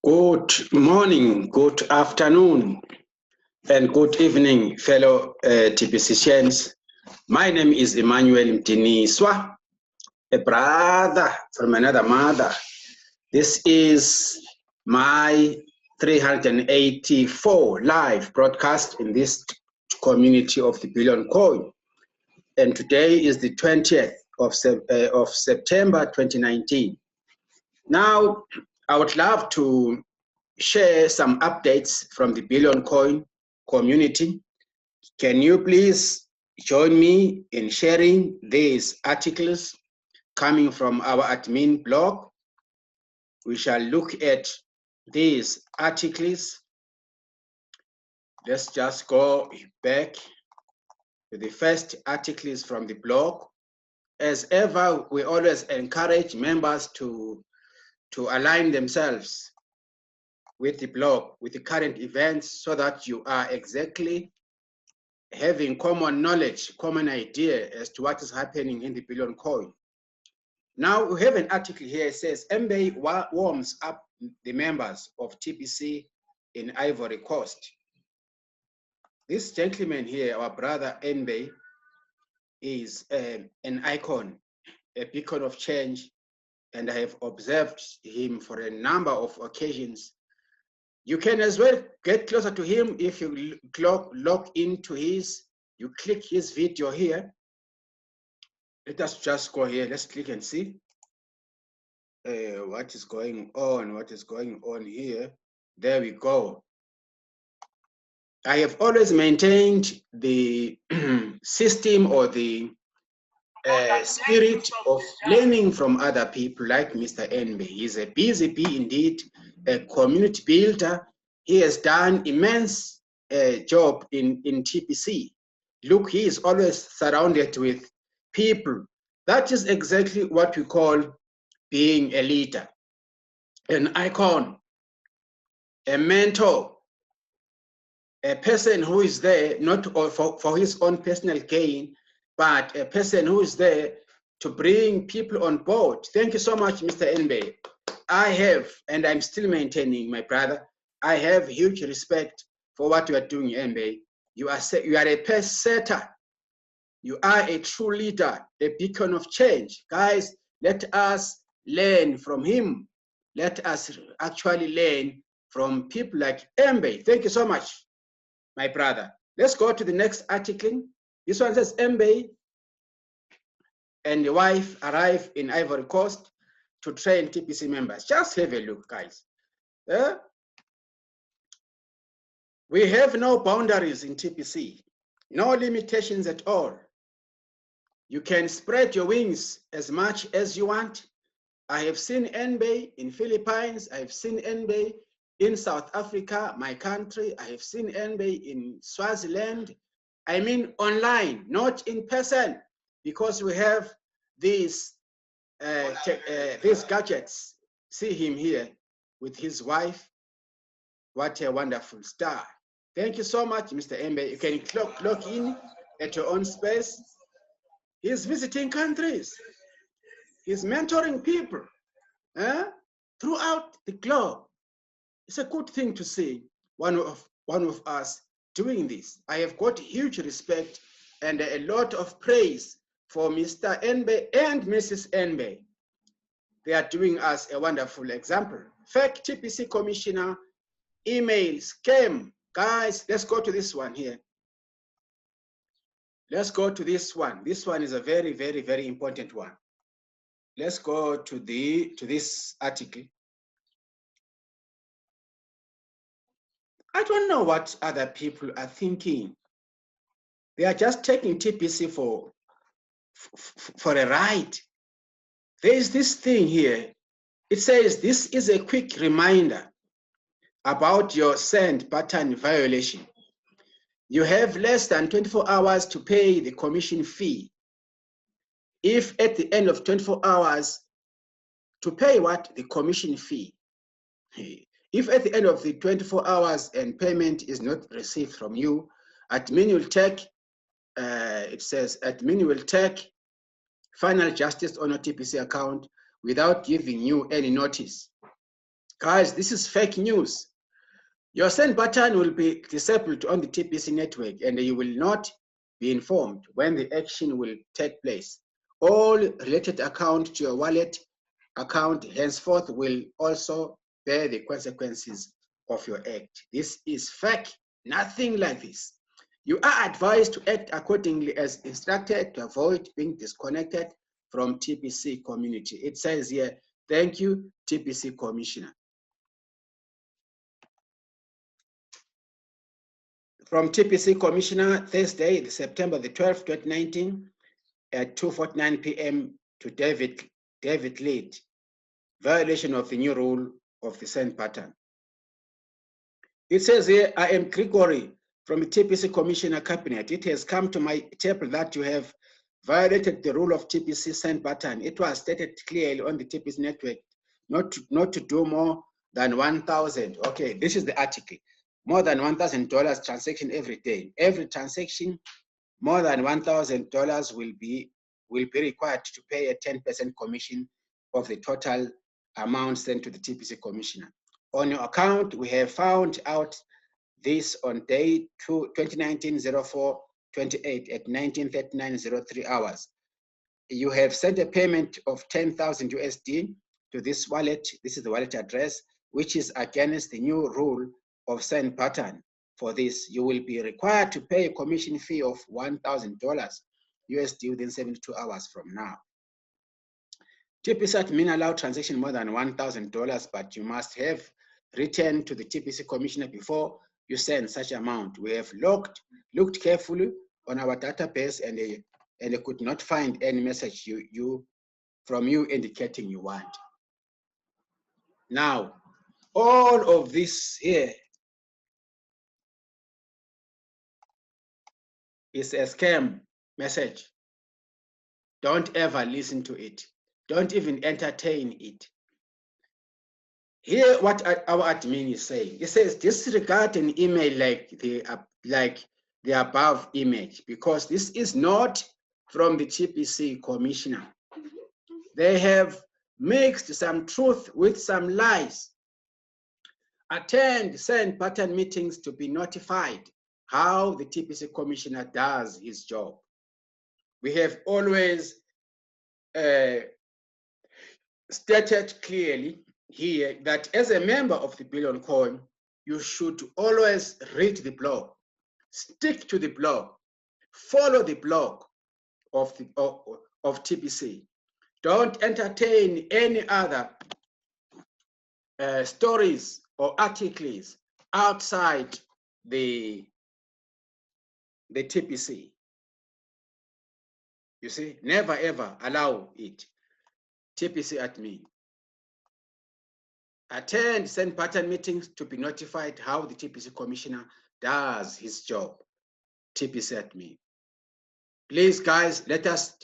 Good morning, good afternoon, and good evening, fellow TPCians. My name is Emmanuel Mtiniswa, a brother from another mother. This is my 384 live broadcast in this community of the Billion Coin. And today is the 20th of September 2019. Now, I would love to share some updates from the Billion Coin community. Can you please join me in sharing these articles coming from our admin blog? We shall look at these articles. Let's just go back to the first articles from the blog. As ever, we always encourage members to align themselves with the blog, with the current events, so that you are exactly having common knowledge, common idea as to what is happening in the Billion Coin. Now we have an article here. It says MBay warms up the members of TPC in Ivory Coast. This gentleman here, our brother MBay, is an icon, a beacon of change, and I have observed him for a number of occasions. You can as well get closer to him if you log into you click his video here. Let us just go here. Let's click and see what is going on here. There we go. I have always maintained the system or the spirit of learning from other people like Mr. Enbe. He's a busy bee indeed, a community builder. He has done immense job in TPC. Look, he is always surrounded with people. That is exactly what we call being a leader, an icon, a mentor, a person who is there not for his own personal gain, but a person who is there to bring people on board. Thank you so much, Mr. Enbe. I have, and I'm still maintaining, my brother, I have huge respect for what you are doing, Enbe. You are a pace setter. You are a true leader, a beacon of change. Guys, let us learn from him. Let us actually learn from people like Enbe. Thank you so much, my brother. Let's go to the next article. This one says Enbe and the wife arrive in Ivory Coast to train TPC members. Just have a look, guys. We have no boundaries in TPC, no limitations at all. You can spread your wings as much as you want. I have seen Enbe in Philippines. I have seen Enbe in South Africa, my country. I have seen Enbe in Swaziland. I mean online, not in person, because we have these gadgets. See him here with his wife. What a wonderful star. Thank you so much, Mr. Enbe. You can log in at your own space. He's visiting countries. He's mentoring people throughout the globe. It's a good thing to see one of us doing this. I have got huge respect and a lot of praise for Mr. Enbe and Mrs. Enbe. They are doing us a wonderful example. Fake TPC commissioner email scam. Guys, let's go to this one here. Let's go to this one. This one is a very, very, very important one. Let's go to this article. I don't know what other people are thinking. They are just taking TPC for a ride. there is this thing here. It says this is a quick reminder about your send button violation. You have less than 24 hours to pay the commission fee. If at the end of 24 hours, to pay what? The commission fee. If at the end of the 24 hours and payment is not received from you, admin will take, it says admin will take final justice on your TPC account without giving you any notice. Guys, this is fake news. Your send button will be disabled on the TPC network and you will not be informed when the action will take place. All related accounts to your wallet account henceforth will also bear the consequences of your act. This is fake, nothing like this. You are advised to act accordingly as instructed to avoid being disconnected from TPC community. It says here, thank you, TPC Commissioner. From TPC Commissioner, Thursday, September the 12th, 2019, at 2:49 p.m. to David Lead, violation of the new rule of the send pattern. It says here, I am Gregory from the TPC Commissioner Cabinet. It has come to my table that you have violated the rule of TPC send pattern. It was stated clearly on the TPC network not to do more than 1,000. Okay, this is the article. More than $1,000 transaction every day. Every transaction more than $1,000 will be required to pay a 10% commission of the total amount sent to the TPC Commissioner. On your account, we have found out this on day 2019-04-28 at 19:39:03 hours. You have sent a payment of 10,000 USD to this wallet. This is the wallet address, which is against the new rule of send pattern. For this, you will be required to pay a commission fee of $1,000 USD within 72 hours from now. TPC admin allow transaction more than $1,000, but you must have written to the TPC Commissioner before you send such amount. We have looked carefully on our database and they could not find any message from you indicating you want. Now, all of this here is a scam message. Don't ever listen to it. Don't even entertain it. Here, what our admin is saying, it says disregard an email like the above image, because this is not from the TPC Commissioner. They have mixed some truth with some lies. Attend send pattern meetings to be notified how the TPC Commissioner does his job. We have always stated clearly here that as a member of the Billion Coin, you should always read the blog, stick to the blog, follow the blog of TPC. Don't entertain any other stories or articles outside the TPC. You see, never ever allow it. TPC admin. Attend send pattern meetings to be notified how the TPC Commissioner does his job. TPC admin. Please, guys, let us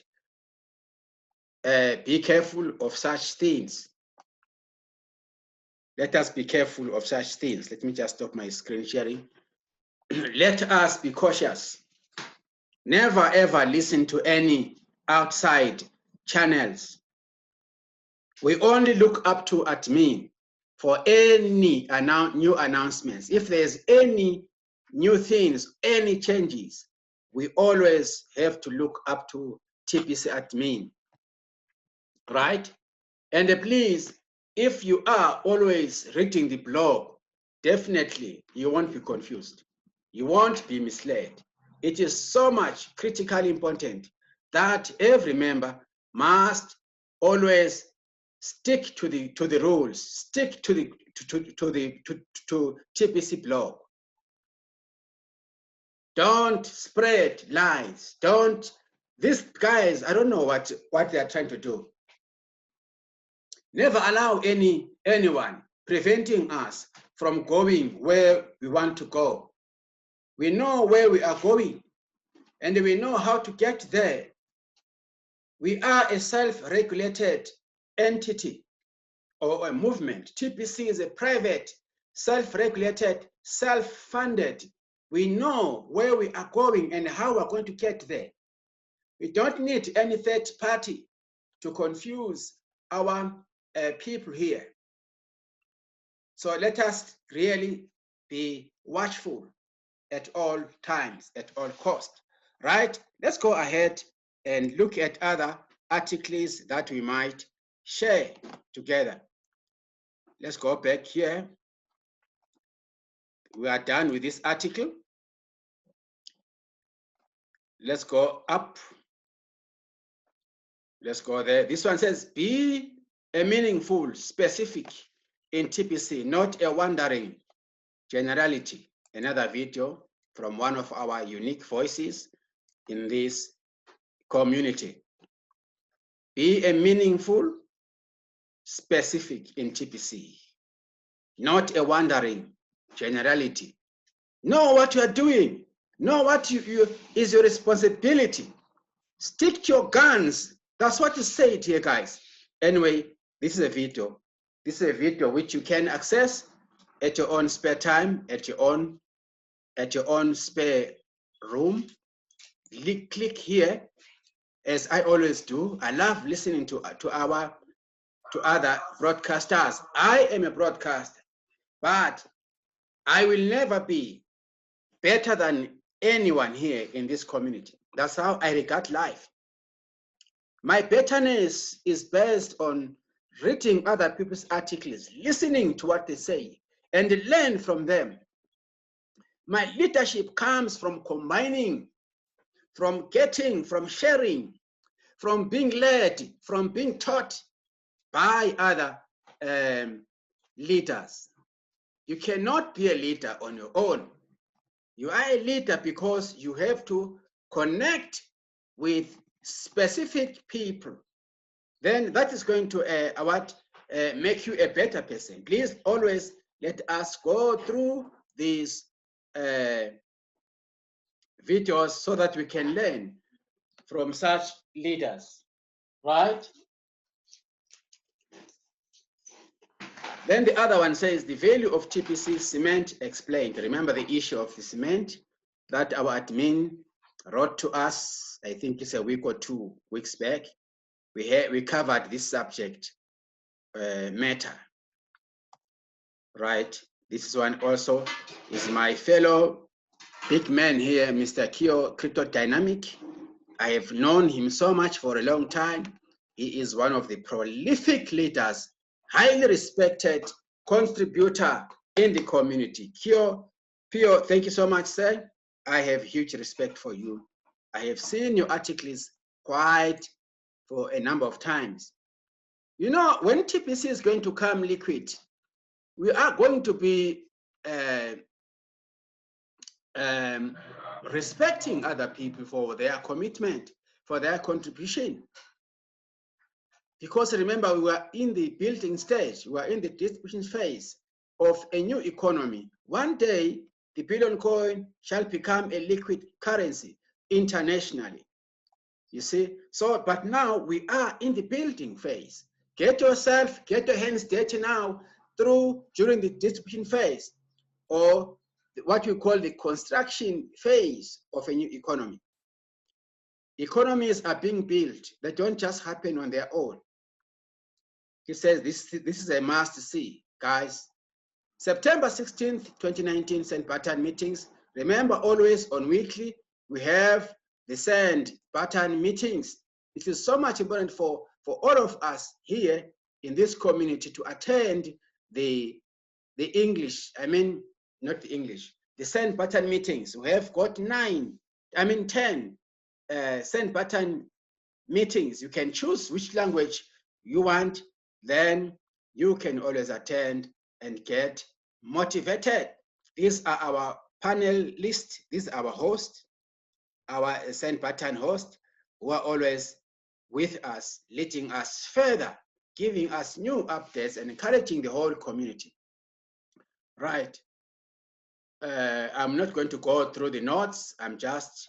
be careful of such things. Let us be careful of such things. Let me just stop my screen sharing. Let us be cautious. Never ever listen to any outside channels. We only look up to admin for any new announcements. If there's any new things, any changes, we always have to look up to TPC admin, right? And please, if you are always reading the blog, definitely you won't be confused. You won't be misled. It is so much critically important that every member must always stick to the rules, stick to TPC blog. Don't spread lies. These guys, I don't know what they are trying to do. Never allow anyone preventing us from going where we want to go. We know where we are going, and we know how to get there. We are a self-regulated entity or a movement. TPC is a private, self-regulated, self-funded. We know where we are going and how we're going to get there. We don't need any third party to confuse our people here. So let us really be watchful at all times, at all costs, right? Let's go ahead and look at other articles that we might share together. Let's go back here. We are done with this article. Let's go up. Let's go there. This one says, be a meaningful, specific in TPC, not a wandering generality. Another video from one of our unique voices in this community. Be a meaningful, specific in TPC, not a wandering generality. Know what you are doing. Know what is your responsibility. Stick to your guns. That's what you said here, guys. Anyway, this is a video. This is a video which you can access at your own spare time, at your own spare room. Click here, as I always do. I love listening to other broadcasters. I am a broadcaster, but I will never be better than anyone here in this community. That's how I regard life. My betterness is based on reading other people's articles, listening to what they say, and learn from them. My leadership comes from combining, from getting, from sharing, from being led, from being taught by other leaders. You cannot be a leader on your own. You are a leader because you have to connect with specific people. Then that is going to make you a better person. Please always let us go through these videos so that we can learn from such leaders, right? Then the other one says the value of TPC cement explained. Remember the issue of the cement that our admin wrote to us, I think it's a week or 2 weeks back. We covered this subject matter, right? This is one also is my fellow big man here, Mr. Kio Crypto Dynamic. I have known him so much for a long time. He is one of the prolific leaders, highly respected contributor in the community. Pio, thank you so much, sir. I have huge respect for you. I have seen your articles quite for a number of times. You know, when TPC is going to come liquid, we are going to be respecting other people for their commitment, for their contribution. Because remember, we were in the building stage, we were in the distribution phase of a new economy. One day, the Billion coin shall become a liquid currency internationally. You see? So, but now we are in the building phase. Get your hands dirty now during the distribution phase, or what we call the construction phase of a new economy. Economies are being built. They don't just happen on their own. He says this is a must see, guys. September 16th, 2019, Send Button meetings. Remember, always on weekly, we have the Send Button meetings. It is so much important for all of us here in this community to attend the English, not the English, the Send Button meetings. We have got 10 Send Button meetings. You can choose which language you want, then you can always attend and get motivated. These are our panelists, these are our hosts, our Send Button hosts, who are always with us, leading us further giving us new updates and encouraging the whole community. Right. I'm not going to go through the notes. I'm just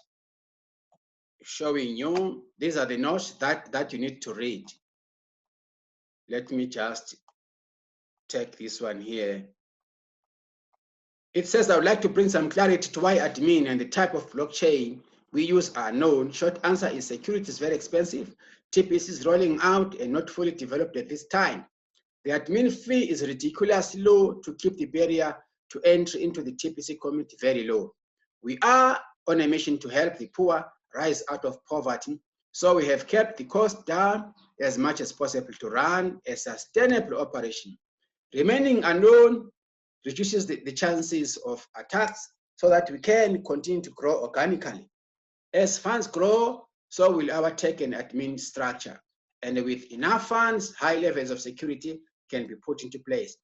showing you. These are the notes that you need to read. Let me just take this one here. It says, I would like to bring some clarity to why admin and the type of blockchain we use are known. Short answer is security is very expensive. TPC is rolling out and not fully developed at this time. The admin fee is ridiculously low to keep the barrier to entry into the TPC community very low. We are on a mission to help the poor rise out of poverty. So we have kept the cost down as much as possible to run a sustainable operation. Remaining unknown reduces the chances of attacks so that we can continue to grow organically. As funds grow, so will our tech and admin structure. And with enough funds, high levels of security can be put into place.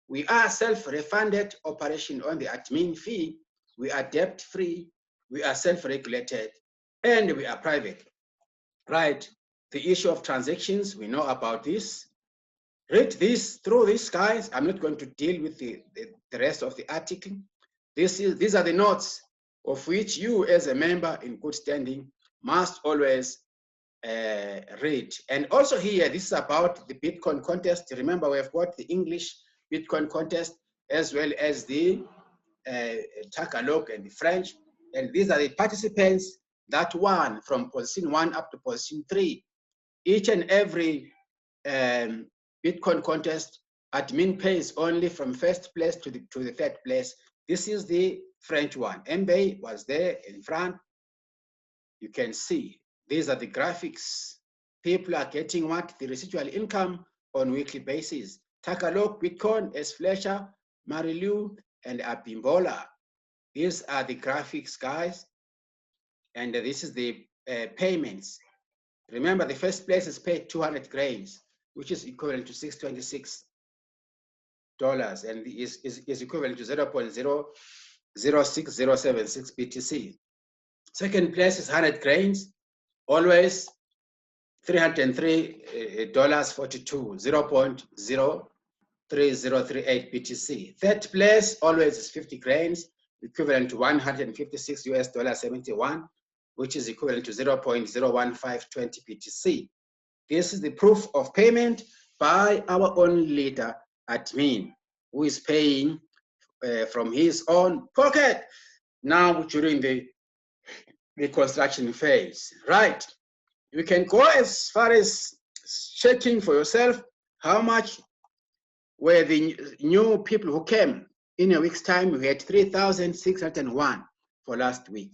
We are self-refunded operation on the admin fee. We are debt-free. We are self-regulated, and we are private. Right? The issue of transactions, we know about this. Read this through this, guys. I'm not going to deal with the rest of the article. These are the notes of which you, as a member in good standing, must always read. And also here, this is about the Bitcoin contest. Remember, we've got the English Bitcoin contest as well as the Tagalog and the French. And these are the participants that won from position 1 up to position 3. Each and every Bitcoin contest, admin pays only from first place to the third place. This is the French one. Mbaye was there in front. You can see these are the graphics. People are getting what? The residual income on weekly basis. Tagalog, Bitcoin, S. Fletcher, Marilu, and Abimbola. These are the graphics, guys. And this is the payments. Remember, the first place is paid 200 grains, which is equivalent to $626, and is equivalent to 0.006076 BTC. Second place is 100 grains, always $303.42, 0.03038 BTC. Third place always is 50 grains, equivalent to $156.71, which is equivalent to 0.01520 BTC. This is the proof of payment by our own leader, admin, who is paying from his own pocket now during the construction phase. Right. You can go as far as checking for yourself how much were the new people who came. In a week's time, we had 3,601 for last week.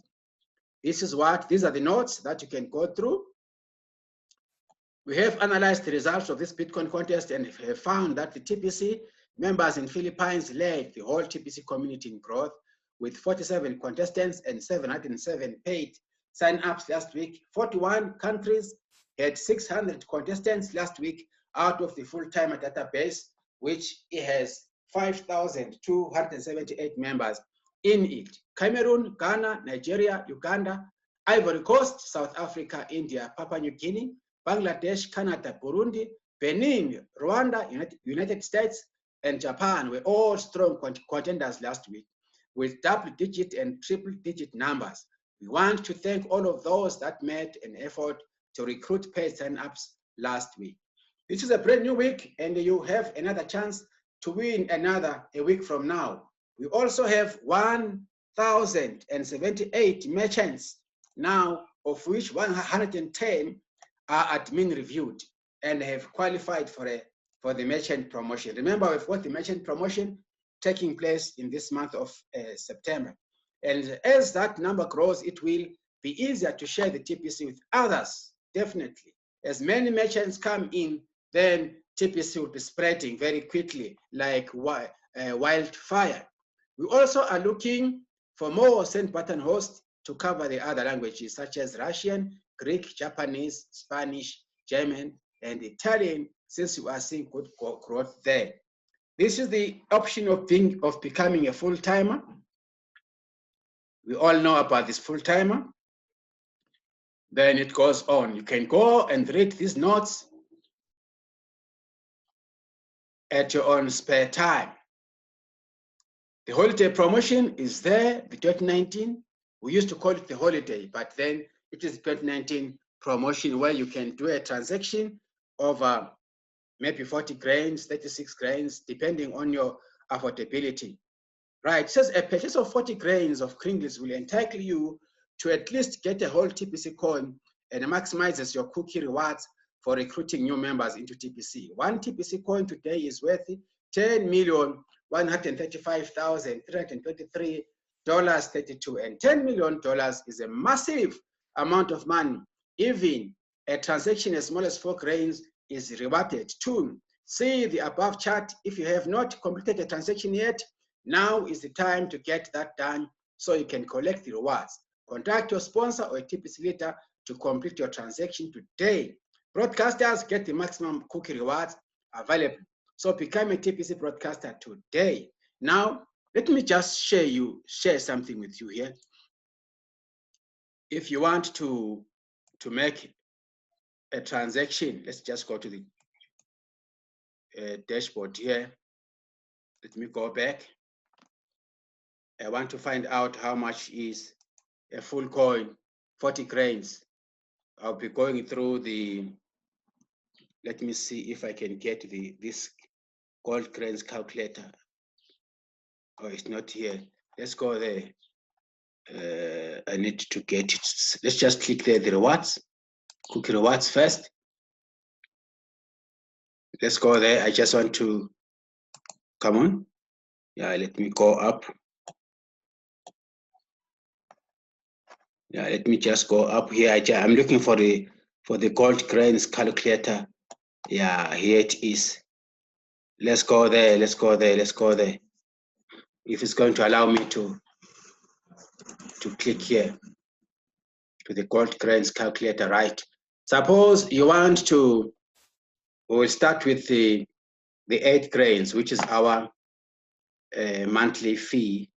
These are the notes that you can go through. We have analyzed the results of this Bitcoin contest and have found that the TPC members in Philippines led the whole TPC community in growth with 47 contestants and 707 paid sign-ups last week. 41 countries had 600 contestants last week out of the full-timer database, which has 5,278 members in it. Cameroon, Ghana, Nigeria, Uganda, Ivory Coast, South Africa, India, Papua New Guinea, Bangladesh, Canada, Burundi, Benin, Rwanda, United States, and Japan were all strong contenders last week with double-digit and triple-digit numbers. We want to thank all of those that made an effort to recruit paid sign-ups last week. This is a brand new week, and you have another chance to win a week from now. We also have 1,078 merchants now, of which 110 are admin reviewed and have qualified for the merchant promotion. Remember, we've got the merchant promotion taking place in this month of September. And as that number grows, it will be easier to share the TPC with others, definitely. As many merchants come in, then TPC will be spreading very quickly like wildfire. We also are looking for more send button hosts to cover the other languages such as Russian, Greek, Japanese, Spanish, German, and Italian, since you are seeing good growth there. This is the option of becoming a full-timer. We all know about this full-timer. Then it goes on. You can go and read these notes at your own spare time. The holiday promotion is there, the 2019. We used to call it the holiday, but then it is 2019 promotion where you can do a transaction of maybe 40 grains, 36 grains, depending on your affordability. Right, it says a purchase of 40 grains of Kringles will entitle you to at least get a whole TPC coin and maximizes your cookie rewards for recruiting new members into TPC. One TPC coin today is worth $10,135,323.32, and $10 million is a massive amount of money. Even a transaction as small as 4 grains is rewarded. 2, see the above chart. If you have not completed a transaction yet, now is the time to get that done so you can collect the rewards. Contact your sponsor or a TPC leader to complete your transaction today. Broadcasters get the maximum cookie rewards available. So become a TPC broadcaster today. Now, let me just share something with you here. If you want to make a transaction, let's just go to the dashboard here. Let me go back. I want to find out how much is a full coin, 40 grains. I'll be going through the, let me see if I can get this gold grains calculator. Oh, it's not here. Let's go there. I need to get it. Let's just click there, the rewards, cookie rewards first. Let's go there. I just want to, come on. Yeah, let me go up. Yeah, let me just go up here. I'm looking for the gold grains calculator. Yeah, here it is. Let's go there. Let's go there. Let's go there. If it's going to allow me to click here to the gold grains calculator, right? Suppose you want to, we'll start with the 8 grains, which is our monthly fee.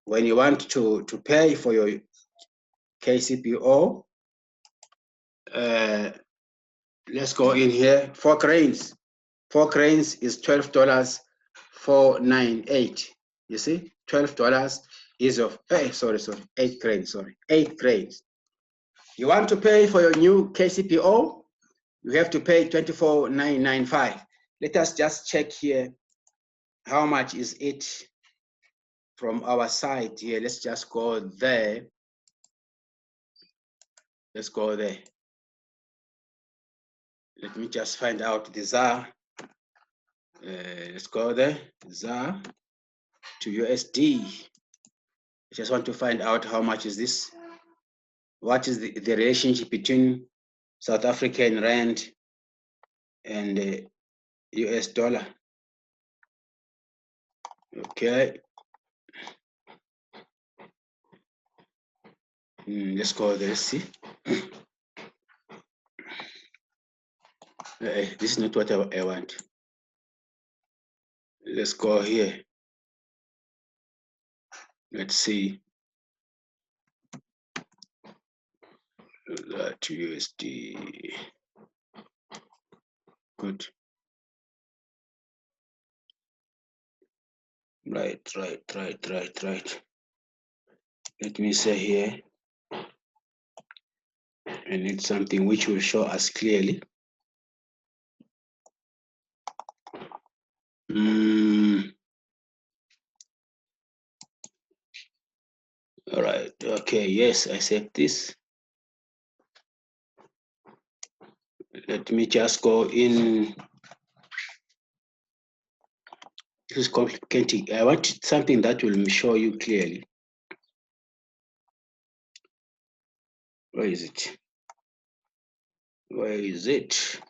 When you want to pay for your KCPO, let's go in here. 4 grains. 4 grains is $12.498. You see, $12 is of, hey, sorry, 8 grains, 8 grains. You want to pay for your new KCPO, you have to pay $24.995. Let us just check here. How much is it from our side here? Let's just go there. Let's go there. Let me just find out the ZAR. Let's go there, ZAR to USD. I just want to find out how much is this. What is the relationship between South African rand and the US dollar? Okay. Let's go there, see. This is not what I want. Let's go here. Let's see. That USD. Good. Right. Let me say here. I need something which will show us clearly. All right. Okay. Yes, I said this. Let me just go in. This is complicated. I want something that will show you clearly. Where is it? Where is it?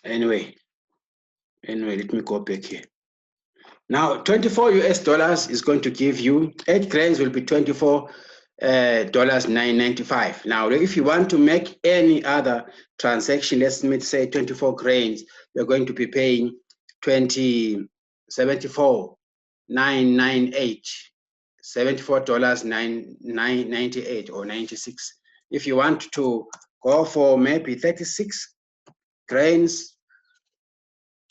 Anyway, let me go back here. Now, 24 US dollars is going to give you 8 grains will be $24.995. Now, if you want to make any other transaction, let's say 24 grains, you're going to be paying $74.998. $74.98 or 96. If you want to go for maybe 36 grains,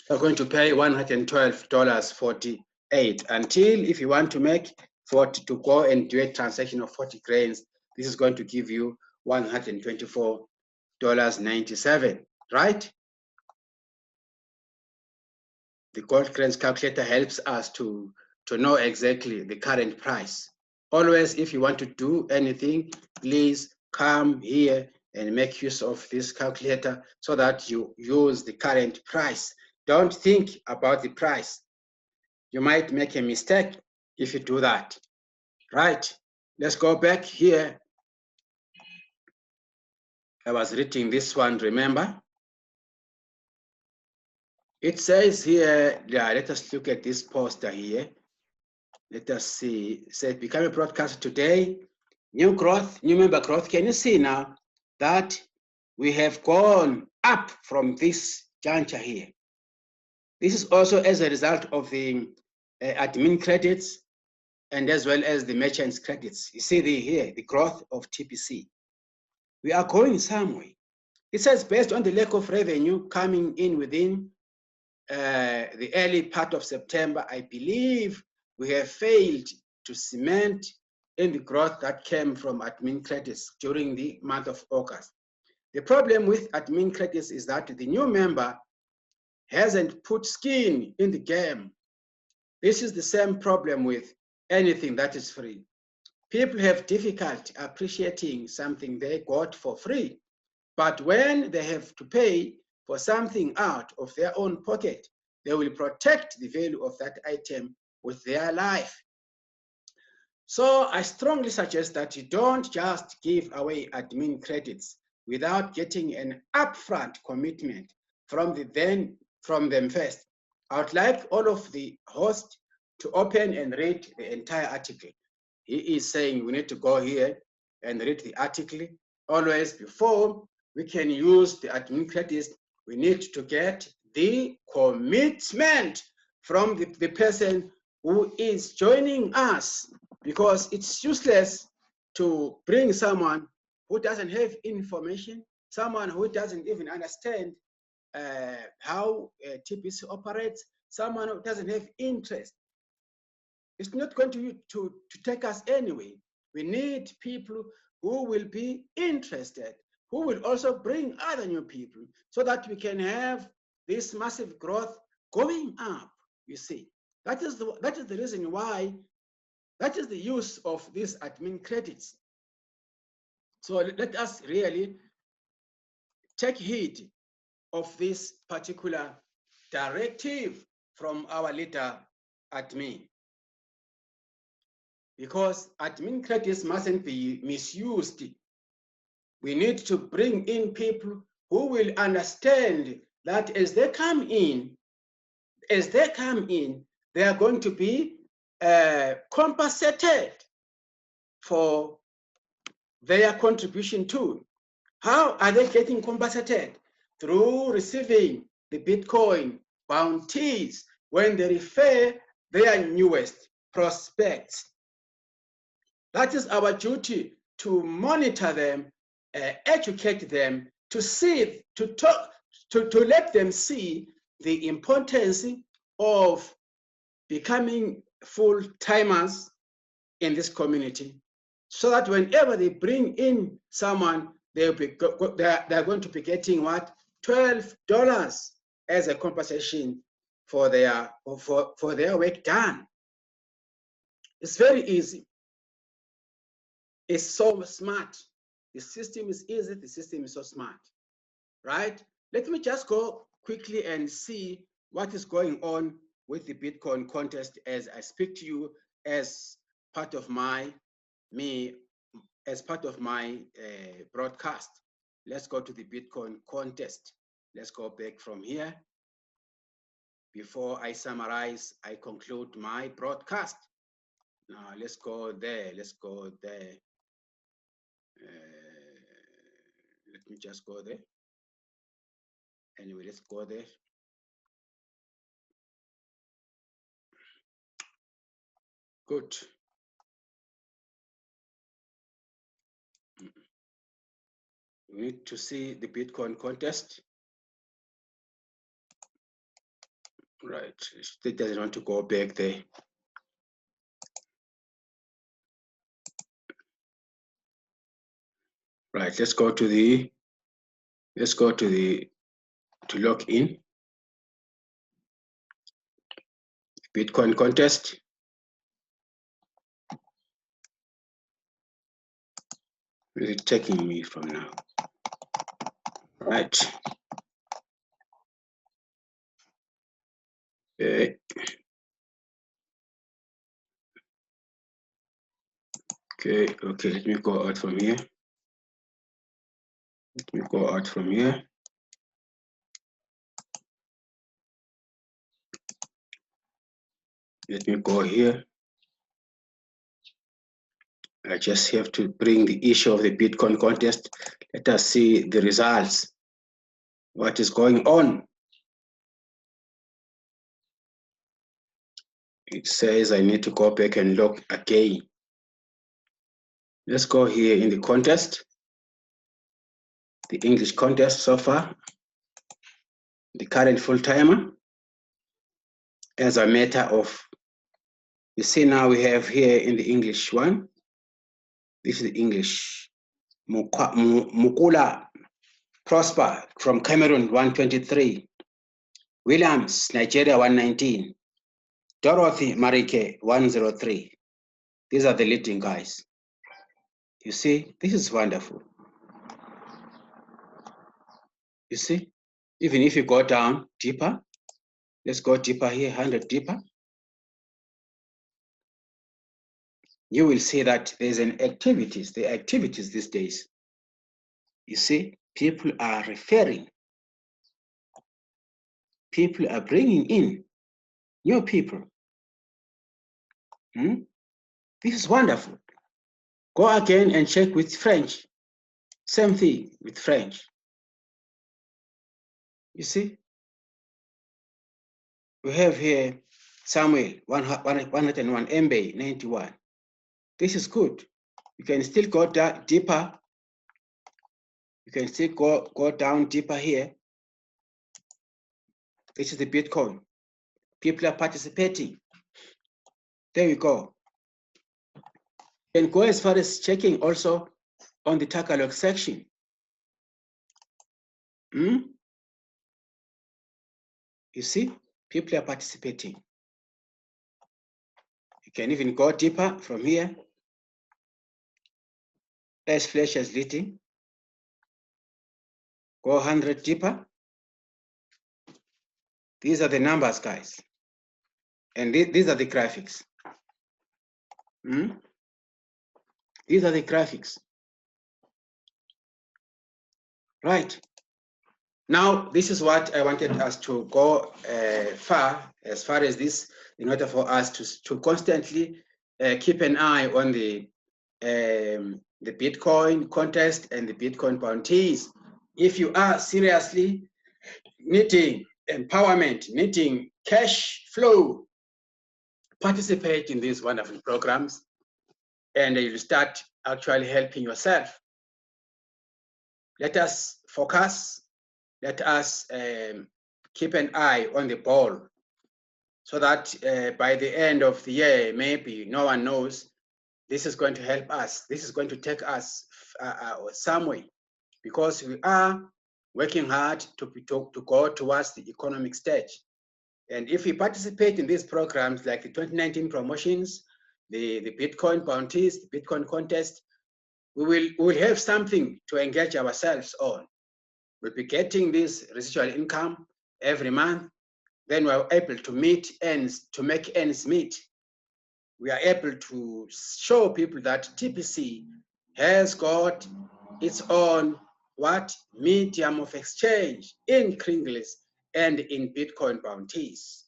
you're going to pay $112.48 until if you want to make 40 to go and do a transaction of 40 grains, this is going to give you $124.97, right? The gold grains calculator helps us to know exactly the current price. Always, if you want to do anything, please come here and make use of this calculator so that you use the current price. Don't think about the price. You might make a mistake if you do that. Right, let's go back here. I was reading this one, remember? It says here, yeah, let us look at this poster here. Let us see, it says, become a broadcaster today. New growth, new member growth. Can you see now that we have gone up from this juncture here? This is also as a result of the admin credits and as well as the merchants credits. You see here, the growth of TPC. We are going somewhere. It says based on the lack of revenue coming in within the early part of September, I believe we have failed to cement in the growth that came from admin credits during the month of August. The problem with admin credits is that the new member hasn't put skin in the game. This is the same problem with anything that is free. People have difficulty appreciating something they got for free. But when they have to pay for something out of their own pocket, they will protect the value of that item with their life. So I strongly suggest that you don't just give away admin credits without getting an upfront commitment from them first. I would like all of the hosts to open and read the entire article. He is saying we need to go here and read the article. Always before we can use the admin credits, we need to get the commitment from the person who is joining us, because it's useless to bring someone who doesn't have information, someone who doesn't even understand how TPC operates, someone who doesn't have interest. It's not going to take us anywhere. We need people who will be interested, who will also bring other new people so that we can have this massive growth going up, you see. That is the reason why, that is the use of these admin credits. So let us really take heed of this particular directive from our leader admin, because admin credits mustn't be misused. We need to bring in people who will understand that as they come in, they are going to be compensated for their contribution too. How are they getting compensated? Through receiving the Bitcoin bounties when they refer their newest prospects. That is our duty, to monitor them, educate them, to see, to talk, to let them see the importance of becoming full-timers in this community, so that whenever they bring in someone, they're going to be getting what? $12 as a compensation for their work done. It's very easy. It's so smart. The system is easy. The system is so smart, right? Let me just go quickly and see what is going on with the Bitcoin contest as I speak to you, as part of my broadcast. Let's go to the Bitcoin contest. Let's go back from here. Before I summarize, I conclude my broadcast. Now let's go there. Let's go there. Let me just go there. Anyway, let's go there. Good. We need to see the Bitcoin contest. Right, it doesn't want to go back there. Right, let's go to log in. Bitcoin contest. Is it taking me from now? Right. Okay. Okay, let me go out from here. Let me go out from here. Let me go here. I just have to bring the issue of the Bitcoin contest. Let us see the results. What is going on? It says I need to go back and look again. Let's go here in the contest. The English contest so far. The current full timer. As a matter of, you see now we have here in the English one. This is the English. Mukula Prosper from Cameroon, 123. Williams, Nigeria, 119. Dorothy Marike, 103. These are the leading guys. You see, this is wonderful. You see, even if you go down deeper, let's go deeper here, 100 deeper. You will see that there's the activities these days. You see, people are referring. People are bringing in new people. This is wonderful. Go again and check with French. Same thing with French. You see, we have here Samuel 101, Mbe 91. This is good. You can still go deeper. You can still go down deeper here. This is the Bitcoin. People are participating. There we go. You can go as far as checking also on the Tagalog section. You see, people are participating. You can even go deeper from here. As flash is leading. Go 100 deeper. These are the numbers, guys. And these are the graphics. These are the graphics. Right. Now, this is what I wanted us to go as far as this, in order for us to constantly keep an eye on the Bitcoin contest and the Bitcoin bounties. If you are seriously needing empowerment, needing cash flow, participate in these wonderful programs, and you start actually helping yourself. Let us focus. Let us keep an eye on the ball, so that by the end of the year, maybe no one knows, this is going to help us. This is going to take us some way, because we are working hard to go towards the economic stage. And if we participate in these programs like the 2019 promotions, the Bitcoin bounties, the Bitcoin contest, we will have something to engage ourselves on. We'll be getting this residual income every month. Then we're able to make ends meet. We are able to show people that TPC has got its own medium of exchange in Kringles and in Bitcoin bounties.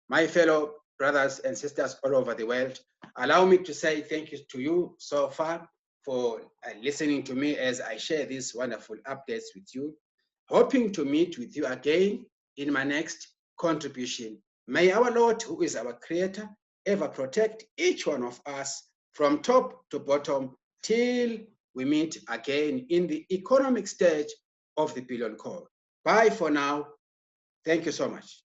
My fellow brothers and sisters all over the world, allow me to say thank you to you so far for listening to me as I share these wonderful updates with you. Hoping to meet with you again in my next contribution. May our Lord, who is our creator, ever protect each one of us from top to bottom till we meet again in the economic stage of the Billion Call. Bye for now. Thank you so much.